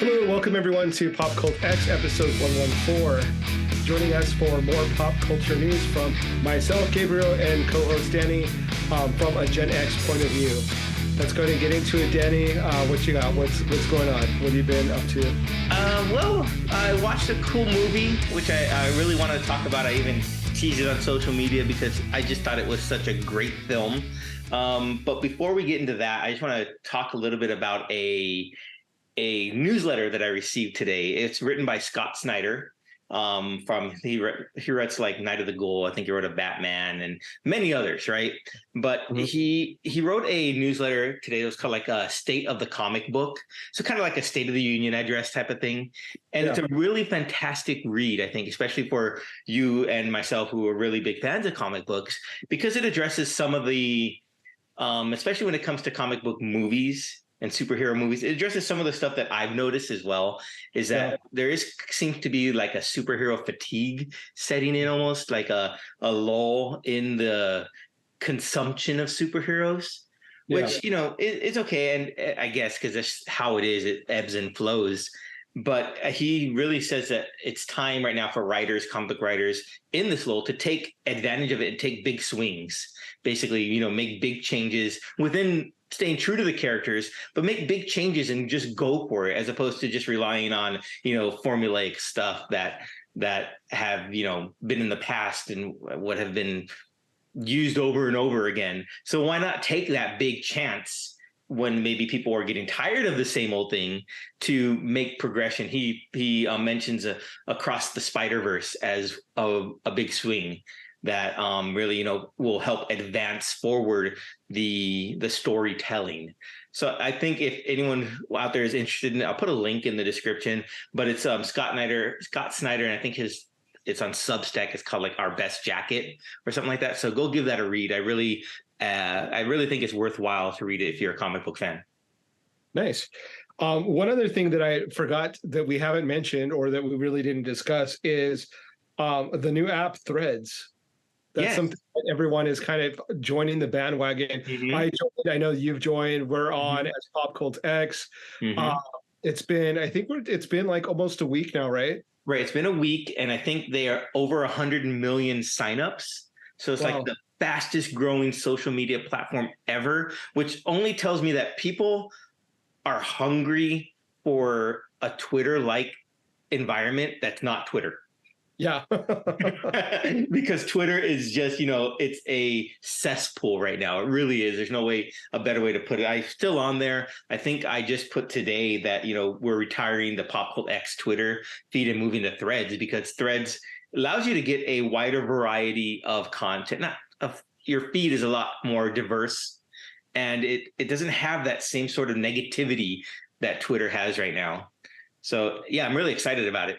Hello, welcome everyone to PopCultX episode 114. Joining us for more pop culture news from myself, Gabriel, and co-host Danny from a Gen X point of view. Let's go ahead and get into it, Danny. What you got? What's going on? What have you been up to? Well, I watched a cool movie, which I really want to talk about. I even teased it on social media because I just thought it was such a great film. But before we get into that, I just want to talk a little bit about a newsletter that I received today. It's written by Scott Snyder. He writes like Night of the Ghoul. I think he wrote a Batman and many others, right? But he wrote a newsletter today that was called like a State of the Comic Book. So kind of like a State of the Union address type of thing. And It's a really fantastic read, I think, especially for you and myself who are really big fans of comic books, because it addresses some of the, especially when it comes to comic book movies and superhero movies, it addresses some of the stuff that I've noticed as well, is that there seems to be like a superhero fatigue setting in, almost like a lull in the consumption of superheroes, which, it's okay. And I guess because that's how it is, it ebbs and flows. But he really says that it's time right now for writers, comic book writers in this lull to take advantage of it and take big swings, basically, make big changes within staying true to the characters, but make big changes and just go for it, as opposed to just relying on, formulaic stuff that have, been in the past and what have been used over and over again. So why not take that big chance when maybe people are getting tired of the same old thing to make progression? He mentions Across the Spider-Verse as a big swing that really, will help advance forward the storytelling. So I think if anyone out there is interested in it, I'll put a link in the description, but it's Scott Snyder, and I think it's on Substack. It's called like Our Best Jacket or something like that. So go give that a read. I really think it's worthwhile to read it if you're a comic book fan. Nice. One other thing that I forgot that we haven't mentioned or that we really didn't discuss is the new app Threads. That's something that everyone is kind of joining the bandwagon. Mm-hmm. I joined. I know you've joined. We're on as PopCultX. Mm-hmm. It's been like almost a week now, right? Right. It's been a week, and I think they are over 100 million signups. So it's like the fastest growing social media platform ever, which only tells me that people are hungry for a Twitter-like environment that's not Twitter. Yeah. Because Twitter is just, it's a cesspool right now. It really is. There's no way, a better way to put it. I'm still on there. I think I just put today that, we're retiring the PopCultX Twitter feed and moving to Threads, because Threads allows you to get a wider variety of content. Your feed is a lot more diverse, and it doesn't have that same sort of negativity that Twitter has right now. So yeah, I'm really excited about it.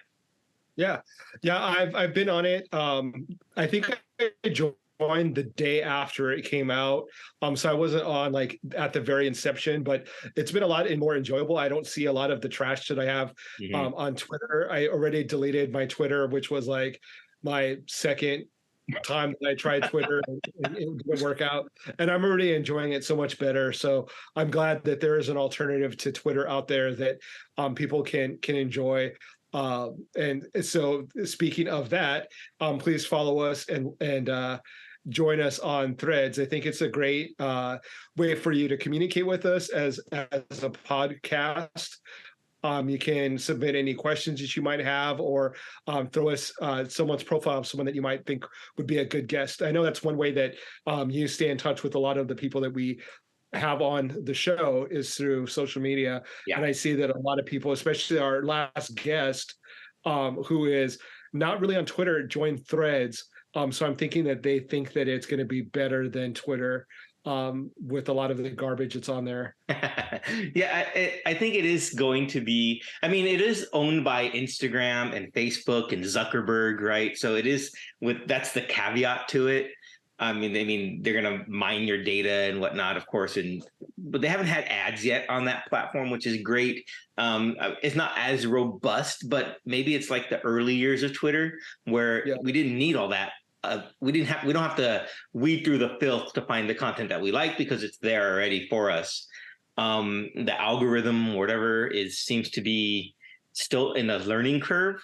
Yeah. I've been on it. I think I joined the day after it came out. So I wasn't on like at the very inception, but it's been a lot more enjoyable. I don't see a lot of the trash that I have on Twitter. I already deleted my Twitter, which was like my second time that I tried Twitter and it didn't work out. And I'm already enjoying it so much better. So I'm glad that there is an alternative to Twitter out there that people can enjoy. And so speaking of that, please follow us and join us on Threads. I think it's a great way for you to communicate with us as a podcast. You can submit any questions that you might have, or throw us someone's profile of someone that you might think would be a good guest. I know that's one way that you stay in touch with a lot of the people that we have on the show is through social media. Yeah. And I see that a lot of people, especially our last guest, who is not really on Twitter, joined Threads. So I'm thinking that they think that it's going to be better than Twitter with a lot of the garbage that's on there. Yeah, I think it is going to be. I mean, it is owned by Instagram and Facebook and Zuckerberg, right? So it is that's the caveat to it. I mean, they're going to mine your data and whatnot, of course, but they haven't had ads yet on that platform, which is great. It's not as robust, but maybe it's like the early years of Twitter where we didn't need all that. We don't have to weed through the filth to find the content that we like because it's there already for us. The algorithm, whatever, is seems to be still in a learning curve,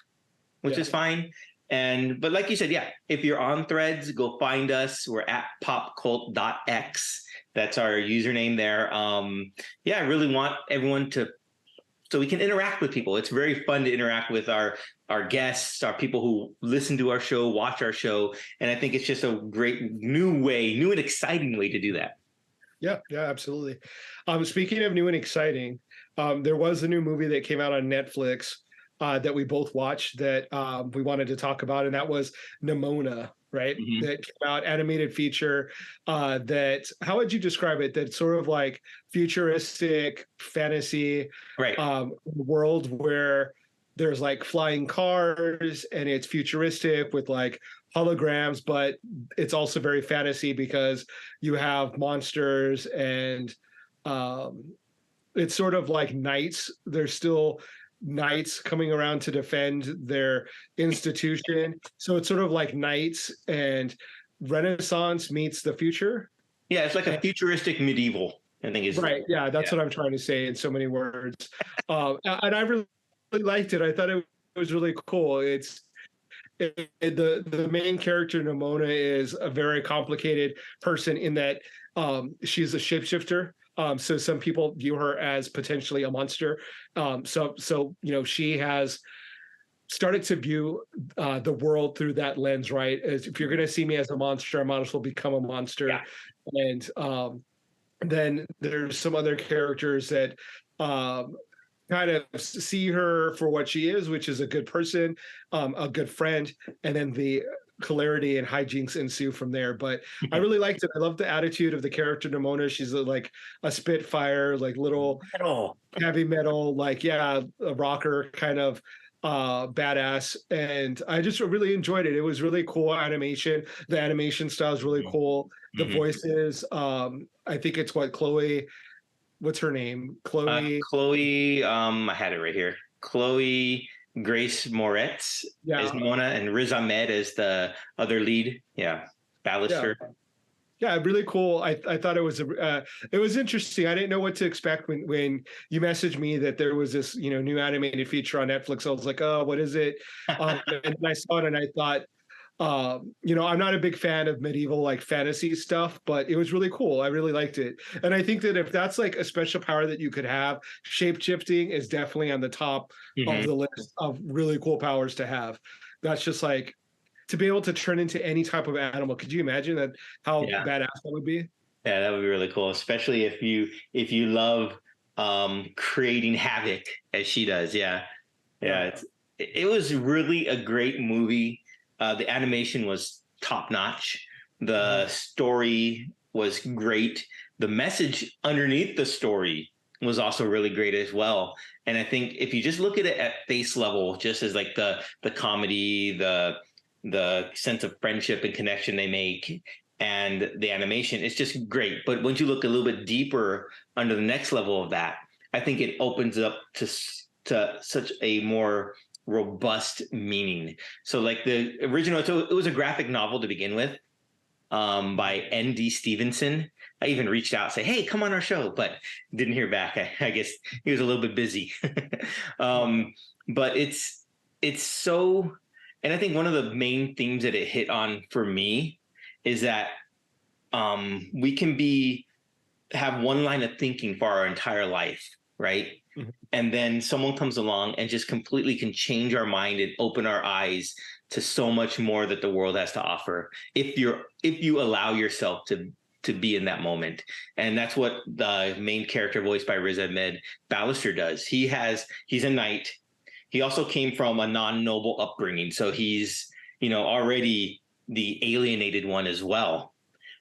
which Yeah. is fine. And but like you said, yeah, if you're on Threads, go find us. We're at PopCultX. That's our username there. Yeah, I really want everyone to so we can interact with people. It's very fun to interact with our guests, our people who listen to our show, watch our show, and I think it's just a great new and exciting way to do that. Yeah, yeah, absolutely. Speaking of new and exciting, there was a new movie that came out on Netflix that we both watched that we wanted to talk about, and that was Nimona, right? Mhm. That came out, animated feature. That how would you describe it? That sort of like futuristic fantasy Right. world where there's like flying cars and it's futuristic with like holograms, but it's also very fantasy because you have monsters and um, it's sort of like knights. There's still knights coming around to defend their institution. So it's sort of like knights and Renaissance meets the future. Yeah, it's like a And, futuristic medieval, I think is right. Yeah, that's yeah. what I'm trying to say in so many words. And I really liked it. I thought it was really cool. The main character Nimona is a very complicated person in that she's a shapeshifter. So some people view her as potentially a monster. So she has started to view the world through that lens, right? As if you're going to see me as a monster, I might as well become a monster. Yeah. And then there's some other characters that um, kind of see her for what she is, which is a good person, a good friend, and then the hilarity and hijinks ensue from there. But I really liked it. I love the attitude of the character Nimona. She's like a spitfire, like little Oh, heavy metal, like yeah, a rocker kind of badass, and I just really enjoyed it. It was really cool animation. The animation style is really cool. The mhm. voices, I think it's what Chloe, what's her name, Chloe, Chloe, I had it right here. Chloe Grace Moretz as yeah. Mona and Riz Ahmed as the other lead. Yeah, Yeah, Ballister. yeah, really cool. I thought it was interesting. I didn't know what to expect when you messaged me that there was this new animated feature on Netflix. I was like, oh, what is it? And then I saw it and I thought, I'm not a big fan of medieval like fantasy stuff, but it was really cool. I really liked it, and I think that if that's like a special power that you could have, shape shifting is definitely on the top of Hmm. the list of really cool powers to have. That's just like to be able to turn into any type of animal. Could you imagine that how Yeah, badass that would be? yeah, that would be really cool, especially if you love creating havoc as she does. Yeah, Yeah. yeah, it was really a great movie. The animation was top notch. The Mhm. story was great. The message underneath the story was also really great as well. And I think if you just look at it at face level, just as like the comedy, the sense of friendship and connection they make, and the animation, it's just great. But once you look a little bit deeper under the next level of that, I think it opens up to such a more robust meaning. So like the original, so it was a graphic novel to begin with, by N.D. Stevenson. I even reached out, say, "Hey, come on our show," but didn't hear back. I guess he was a little bit busy. Yeah. um, but it's so, and I think one of the main themes that it hit on for me is that we can be have one line of thinking for our entire life, right? Mhm. And then someone comes along and just completely can change our mind and open our eyes to so much more that the world has to offer if you allow yourself to be in that moment. And that's what the main character voiced by Riz Ahmed Ballister does. He's a knight. He also came from a non-noble upbringing, so he's already the alienated one as well,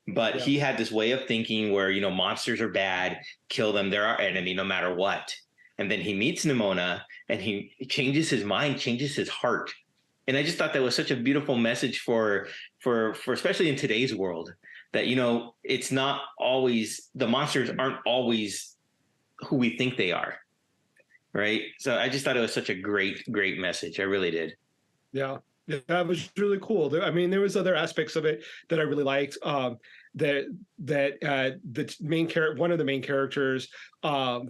but Yeah. he had this way of thinking where monsters are bad, kill them, they're our enemy no matter what. And then he meets Nimona and he changes his mind, changes his heart. And I just thought that was such a beautiful message for especially in today's world, that it's not always, the monsters aren't always who we think they are, right? So I just thought it was such a great message. I really did. Yeah. Yeah, that was really cool. I mean, there was other aspects of it that I really liked. the main character, one of the main characters,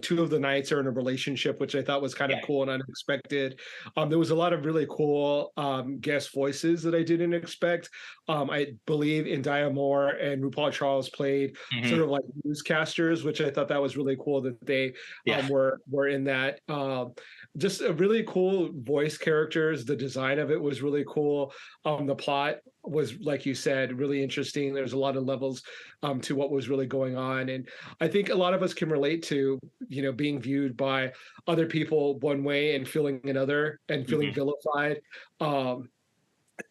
two of the knights are in a relationship, which I thought was kind of Yeah. cool and unexpected. There was a lot of really cool guest voices that I didn't expect. I believe India Moore and RuPaul Charles played Hmm. sort of like newscasters, which I thought that was really cool that they Yeah. were in that. Just a really cool voice characters. The design of it was really cool. The plot was, like you said, really interesting. There's a lot of levels to what was really going on, and I think a lot of us can relate to, being viewed by other people one way and feeling another and feeling Hmm. vilified. Um,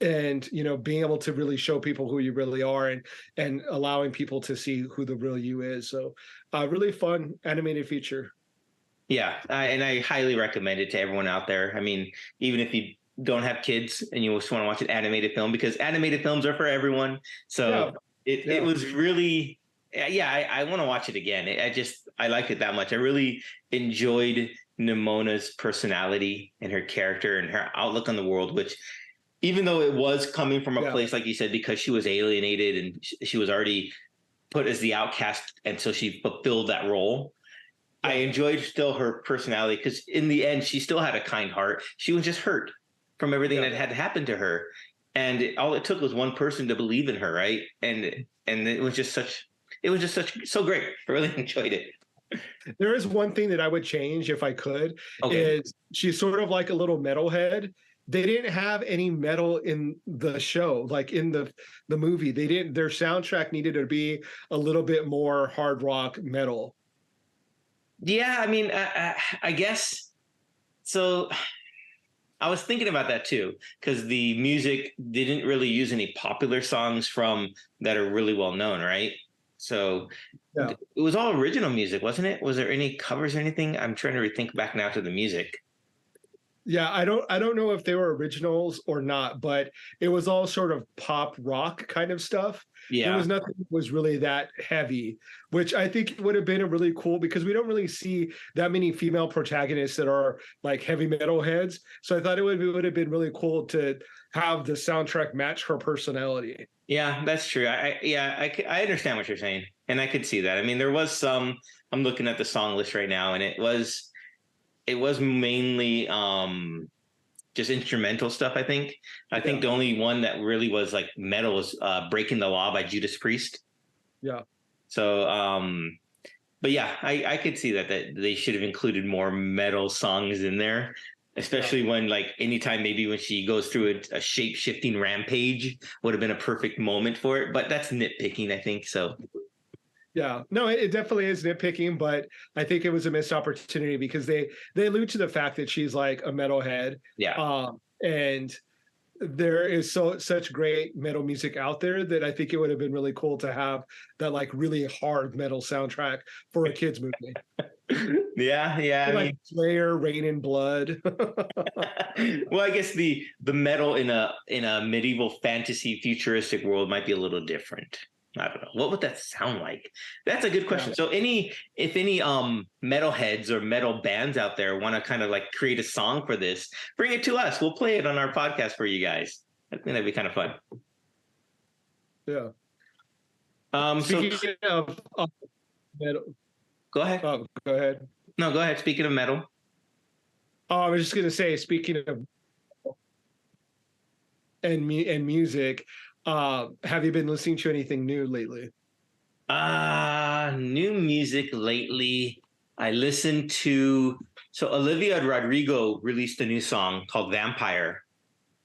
and being able to really show people who you really are, and allowing people to see who the real you is. So really fun animated feature. Yeah, and I highly recommend it to everyone out there. I mean, even if you don't have kids and you just want to watch an animated film, because animated films are for everyone. Yeah, So it yeah, was really, yeah, I want to watch it again. I liked it that much. I really enjoyed Nimona's personality and her character and her outlook on the world, which, even though it was coming from a yeah, place, like you said, because she was alienated and she was already put as the outcast, and so she fulfilled that role. I yeah, enjoyed still her personality, because in the end, she still had a kind heart. She was just hurt from everything yeah. that had happened to her, and all it took was one person to believe in her, right? And it was just so great. I really enjoyed it. There is one thing that I would change if I could, Okay. is she's sort of like a little metalhead. They didn't have any metal in the show, like in the movie. They didn't. Their soundtrack needed to be a little bit more hard rock metal. Yeah, I mean, I guess so. I was thinking about that too, because the music didn't really use any popular songs from that are really well known, right? So Yeah. it was all original music, wasn't it? Was there any covers or anything? I'm trying to think back now to the music. Yeah, I don't know if they were originals or not, but it was all sort of pop rock kind of stuff. There Yeah. was nothing that was really that heavy, which I think would have been a really cool, because we don't really see that many female protagonists that are like heavy metal heads. So I thought would have been really cool to have the soundtrack match her personality. Yeah, that's true. I understand what you're saying, and I could see that. I mean, there was some. I'm looking at the song list right now, and it was mainly just instrumental stuff. I think Yeah, the only one that really was like metal was "Breaking the Law" by Judas Priest. yeah. So, but yeah, I could see that they should have included more metal songs in there, Yeah. especially when, like, anytime maybe when she goes through a shape shifting rampage would have been a perfect moment for it. But that's nitpicking, I think. So Yeah, no, it definitely is nitpicking, but I think it was a missed opportunity, because they allude to the fact that she's like a metalhead, yeah, and there is such great metal music out there that I think it would have been really cool to have that like really hard metal soundtrack for a kids movie, yeah. I like mean, Slayer, Rain in Blood. well, I guess the metal in a medieval fantasy futuristic world might be a little different. I don't know. What would that sound like? That's a good Yeah, question. So if any metalheads or metal bands out there want to kind of like create a song for this, bring it to us. We'll play it on our podcast for you guys. I think that'd be kind of fun. yeah. So Speaking of metal, go ahead. go ahead. No, go ahead. Speaking of metal. I was just gonna say, speaking of and music, have you been listening to anything new lately? New music lately. I listened to so Olivia Rodrigo released a new song called Vampire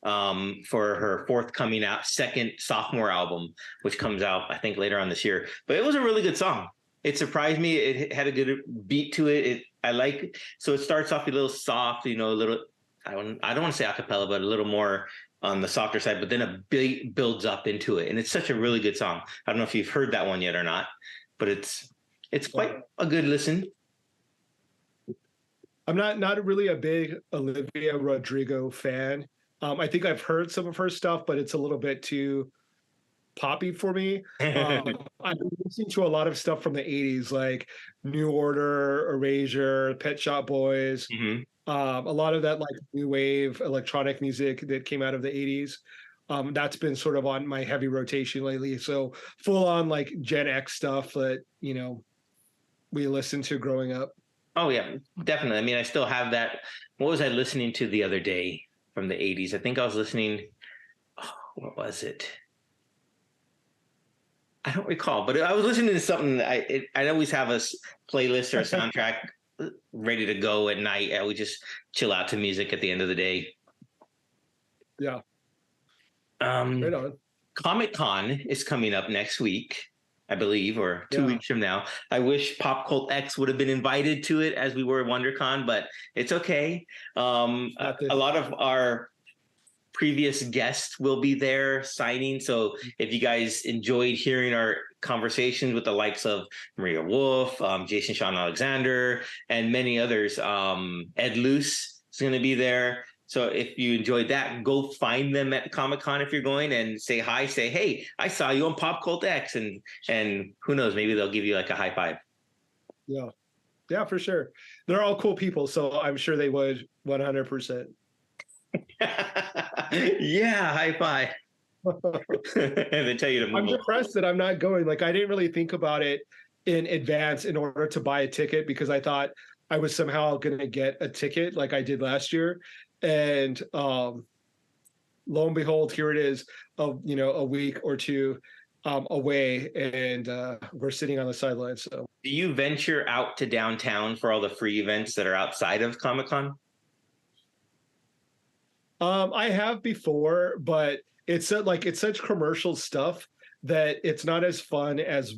for her forthcoming out second sophomore album, which comes out I think later on this year. But it was a really good song. It surprised me. It had a good beat to it. I like so it starts off a little soft, a little I don't want to say acapella, but a little more on the softer side, but then a big builds up into it. And it's such a really good song. I don't know if you've heard that one yet or not, but it's quite a good listen. I'm not really a big Olivia Rodrigo fan. I think I've heard some of her stuff, but it's a little bit too poppy for me. I've been listening to a lot of stuff from the '80s, like New Order, Erasure, Pet Shop Boys. Hmm. A lot of that like new wave electronic music that came out of the '80s. That's been sort of on my heavy rotation lately. So full on like Gen X stuff that, we listened to growing up. Oh yeah, definitely. I mean, I still have that. What was I listening to the other day from the 80s? I think I was listening. Oh, what was it? I don't recall, but I was listening to something. I always have a playlist or a soundtrack ready to go at night. I would just chill out to music at the end of the day. Yeah. Um, Right on. Comic Con is coming up next week, I believe, or 2 weeks from now. I wish PopCultX would have been invited to it as we were at WonderCon, but it's okay. A lot of our previous guests will be there signing. So if you guys enjoyed hearing our conversations with the likes of Maria Wolf, Jason Sean Alexander, and many others, Ed Luce is going to be there. So if you enjoyed that, go find them at Comic-Con if you're going and say hi, say, hey, I saw you on PopCultX, and who knows, maybe they'll give you like a high five. Yeah. Yeah, for sure. They're all cool people, so I'm sure they would 100%. Yeah, high five. And they tell you to move. I'm depressed that I'm not going. Like, I didn't really think about it in advance in order to buy a ticket because I thought I was somehow going to get a ticket like I did last year. And lo and behold, here it is, a week or two away, and we're sitting on the sidelines. So, do you venture out to downtown for all the free events that are outside of Comic-Con? I have before, but it's such commercial stuff that it's not as fun as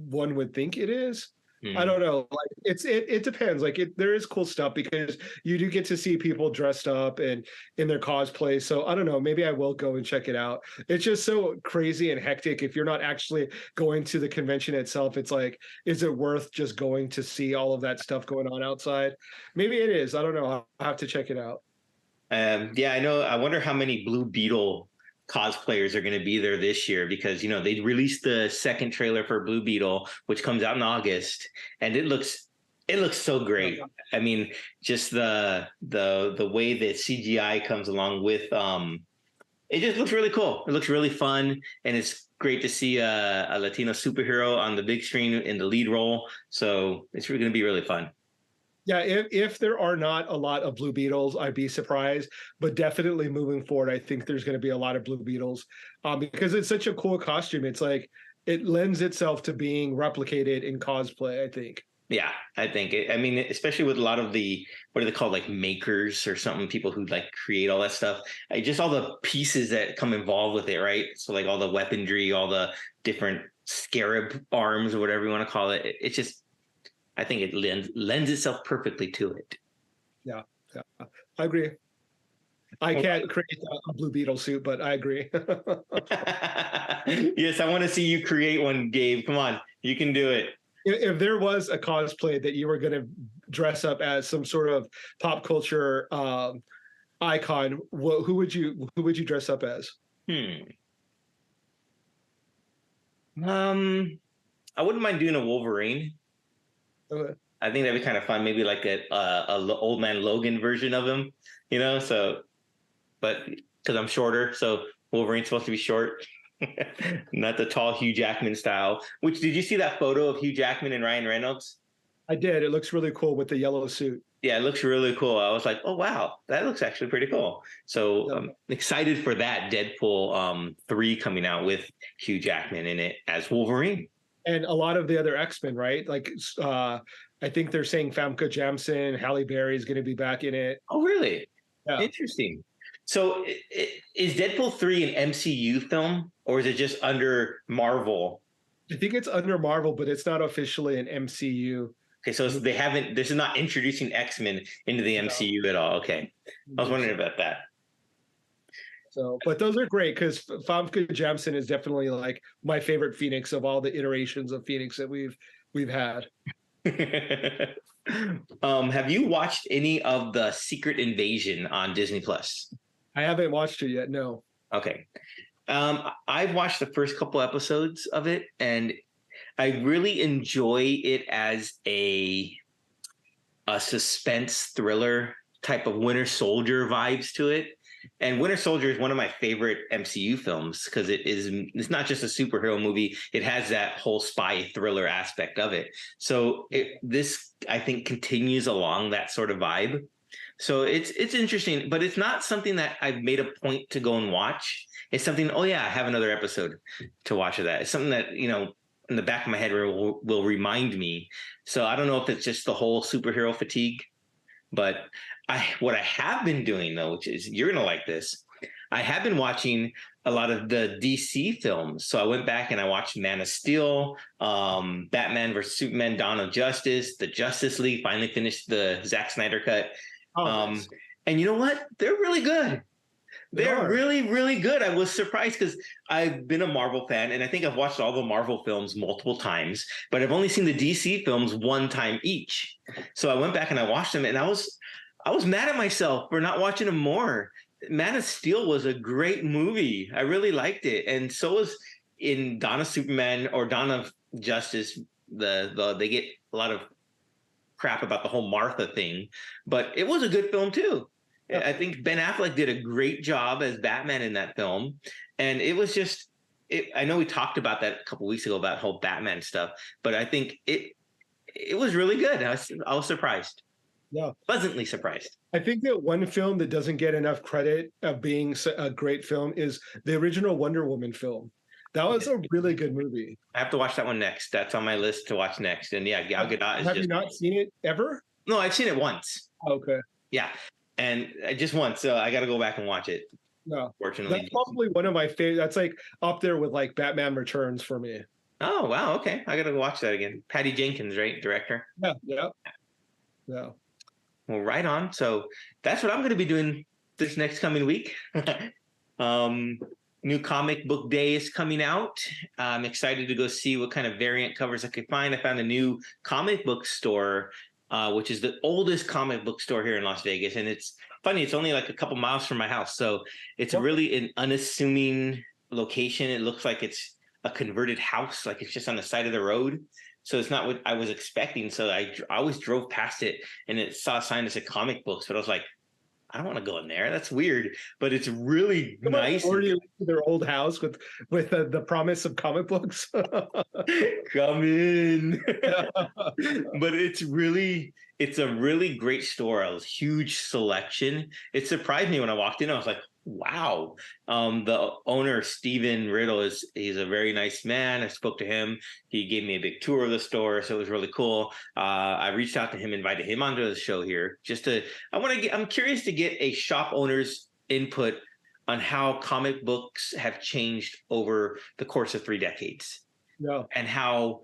one would think it is. I don't know. Like it depends. Like there is cool stuff because you do get to see people dressed up and in their cosplay. So I don't know. Maybe I will go and check it out. It's just so crazy and hectic. If you're not actually going to the convention itself, it's like, is it worth just going to see all of that stuff going on outside? Maybe it is. I don't know. I'll have to check it out. Yeah, I know. I wonder how many Blue Beetle cosplayers are going to be there this year because they released the second trailer for Blue Beetle, which comes out in August, and it looks so great. I mean, just the way that CGI comes along with it just looks really cool. It looks really fun, and it's great to see a Latino superhero on the big screen in the lead role. So it's really going to be really fun. Yeah, if there are not a lot of Blue Beetles, I'd be surprised. But definitely moving forward, I think there's going to be a lot of Blue Beetles because it's such a cool costume. It's like it lends itself to being replicated in cosplay, I think. Yeah, I think it. I mean, especially with a lot of the what are they called, like makers or something, people who like create all that stuff. Just all the pieces that come involved with it, right? So like all the weaponry, all the different scarab arms or whatever you want to call it. It's just. I think it lends itself perfectly to it. Yeah, I agree. I can't create a Blue Beetle suit, but I agree. Yes, I want to see you create one, Gabe. Come on, you can do it. If there was a cosplay that you were going to dress up as some sort of pop culture icon, who would you dress up as? I wouldn't mind doing a Wolverine. Okay. I think that'd be kind of fun. Maybe like a old man Logan version of him, So, but because I'm shorter, so Wolverine's supposed to be short, not the tall Hugh Jackman style. Which did you see that photo of Hugh Jackman and Ryan Reynolds? I did. It looks really cool with the yellow suit. Yeah, it looks really cool. I was like, oh wow, that looks actually pretty cool. So I'm excited for that Deadpool 3 coming out with Hugh Jackman in it as Wolverine. And a lot of the other X-Men, right? Like, I think they're saying Famke Janssen, Halle Berry is going to be back in it. Oh, really? Yeah. Interesting. So is Deadpool 3 an MCU film or is it just under Marvel? I think it's under Marvel, but it's not officially an MCU. Okay, so this is not introducing X-Men into the MCU at all. Okay. I was wondering about that. So, but those are great because Famke Janssen is definitely like my favorite Phoenix of all the iterations of Phoenix that we've had. Have you watched any of the Secret Invasion on Disney Plus? I haven't watched it yet. No. Okay. I've watched the first couple episodes of it, and I really enjoy it as a suspense thriller type of Winter Soldier vibes to it. And Winter Soldier is one of my favorite MCU films because it's not just a superhero movie. It has that whole spy thriller aspect of it. So this, I think, continues along that sort of vibe. So it's interesting, but it's not something that I've made a point to go and watch. It's something, oh yeah, I have another episode to watch of that. It's something that, in the back of my head will remind me. So I don't know if it's just the whole superhero fatigue, but what I have been doing though, which is, you're gonna like this, I have been watching a lot of the DC films. So I went back and I watched Man of Steel, Batman vs Superman, Dawn of Justice, the Justice League. Finally finished the Zack Snyder cut. Nice. And you know what? They're really good. They're really, really good. I was surprised because I've been a Marvel fan, and I think I've watched all the Marvel films multiple times, but I've only seen the DC films one time each. So I went back and I watched them, and I was mad at myself for not watching them more. Man of Steel was a great movie. I really liked it, and so was in Dawn of Superman or Dawn of Justice. They get a lot of crap about the whole Martha thing, but it was a good film too. Yeah. I think Ben Affleck did a great job as Batman in that film, and it was just. I know we talked about that a couple weeks ago about whole Batman stuff, but I think it was really good. I was surprised. Yeah, pleasantly surprised. I think that one film that doesn't get enough credit of being a great film is the original Wonder Woman film. That was a really good movie. I have to watch that one next. That's on my list to watch next. And yeah, Gal Gadot is Have you not seen it ever? No, I've seen it once. Okay. Yeah. And just once, so I got to go back and watch it. No. Fortunately. That's probably one of my favorite. That's like up there with like Batman Returns for me. Oh, wow. Okay. I got to go watch that again. Patty Jenkins, right? Director? Yeah. Well, right on. So that's what I'm going to be doing this next coming week. New comic book day is coming out. I'm excited to go see what kind of variant covers I could find. I found a new comic book store, which is the oldest comic book store here in Las Vegas. And it's funny, it's only like a couple miles from my house. So it's really an unassuming location. It looks like it's a converted house, like it's just on the side of the road. So it's not what I was expecting. So I always drove past it and it saw a sign that said comic books, but I was like, I don't want to go in there. That's weird, but it's really nice. Or you to their old house with the promise of comic books. Come in. But it's a really great store. A huge selection. It surprised me when I walked in. I was like, wow. The owner, Steven Riddle, he's a very nice man. I spoke to him. He gave me a big tour of the store, so it was really cool. I reached out to him, invited him onto the show here. I'm curious to get a shop owner's input on how comic books have changed over the course of 3 decades. Yeah. And how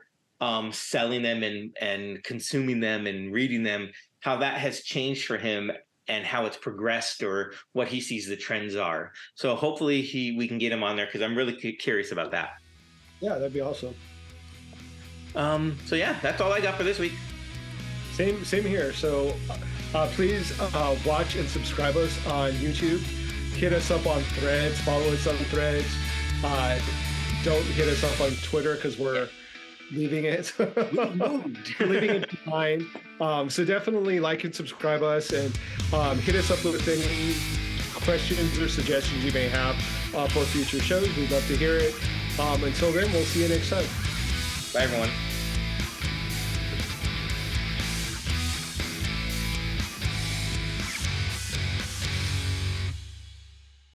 selling them and consuming them and reading them, how that has changed for him and how it's progressed or what he sees the trends are. So hopefully we can get him on there because I'm really curious about that. Yeah, that'd be awesome. So yeah, that's all I got for this week. Same here. So please watch and subscribe us on YouTube. Hit us up on Threads. Follow us on Threads. Don't hit us up on Twitter because we're leaving it. Leaving it behind. So definitely like and subscribe us and hit us up with any questions or suggestions you may have for future shows. We'd love to hear it. Until then, we'll see you next time. Bye, everyone.